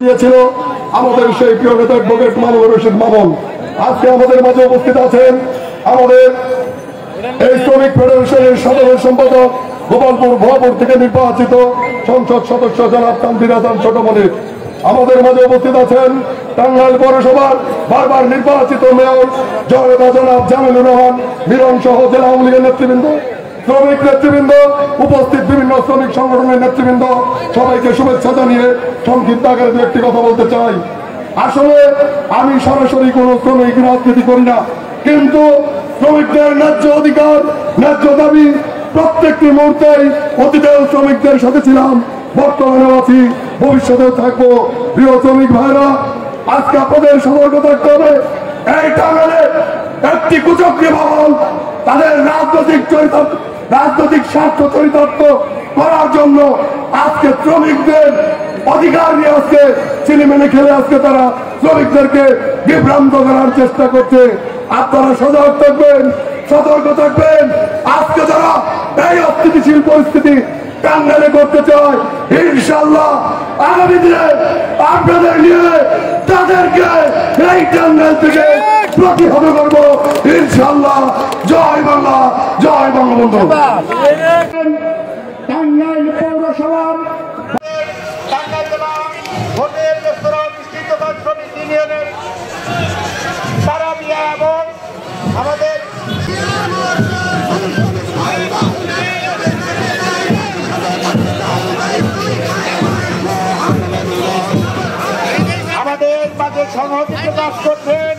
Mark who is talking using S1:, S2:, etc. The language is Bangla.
S1: দিয়েছিল আমাদের সেই প্রিয় নেতা অ্যাডভোকেট মামুনুর রশিদ মামুন। আজকে আমাদের মাঝে উপস্থিত আছেন আমাদের এই শ্রমিক ফেডারেশনের সাধারণ সম্পাদক গোপালপুর ভুয়াপুর থেকে নির্বাচিত সংসদ সদস্য জনাব তানভীর হাসান ছোট মনির। আমাদের মাঝে উপস্থিত আছেন টাঙ্গাইল পৌরসভার বারবার নির্বাচিত মেয়র জয়তা জনাব জামিলুর রহমান মিলন সহ জেলা আওয়ামী লীগের নেতৃবৃন্দ, শ্রমিক নেতৃবৃন্দ, উপস্থিত বিভিন্ন শ্রমিক সংগঠনের নেতৃবৃন্দ, সবাইকে শুভেচ্ছা জানিয়ে সংক্ষিপ্ত আকারে দু একটি কথা বলতে চাই। আসলে আমি সরাসরি কোনো শ্রমিক রাজনীতি করি না, কিন্তু শ্রমিকদের ন্যায্য অধিকার, ন্যায্য দাবি প্রত্যেকটি মুহূর্তেই অতীতেও শ্রমিকদের সাথে ছিলাম, বর্তমানেও আছি, ভবিষ্যতেও থাকবো। প্রিয় শ্রমিক ভাইরা, আজকে আপনাদের সতর্ক থাকতে হবে। এই টাঙ্গাইলে একটি কুচক্রী ভবন তাদের রাজনৈতিক স্বার্থ চরিতার্থ করার জন্য আজকে শ্রমিকদের অধিকার নিয়ে আজকে ছিনিমিনি খেলে আজকে তারা শ্রমিকদেরকে বিভ্রান্ত করার চেষ্টা করছে। আপনারা সজাগ থাকবেন, সতর্ক থাকবেন। আজকে যারা এই অস্থিতিশীল পরিস্থিতি টাঙ্গাইলে করতে চায়, ইনশাআল্লাহ আগামী দিনে আপনাদের নিয়ে তাদেরকে এই টাঙ্গাইল থেকে প্রতিহত করবো ইনশাআল্লাহ। জয় বাংলা, জয় বঙ্গবন্ধু।
S2: টাঙ্গাইল পৌরসভার
S3: টাঙ্গাইল জেলা হোটেল রেস্তোরাঁ মিষ্টি দোকান শ্রমিক ইউনিয়নের তারা মিয়া এবং আমাদের মাঝে সংহতি প্রকাশ করছেন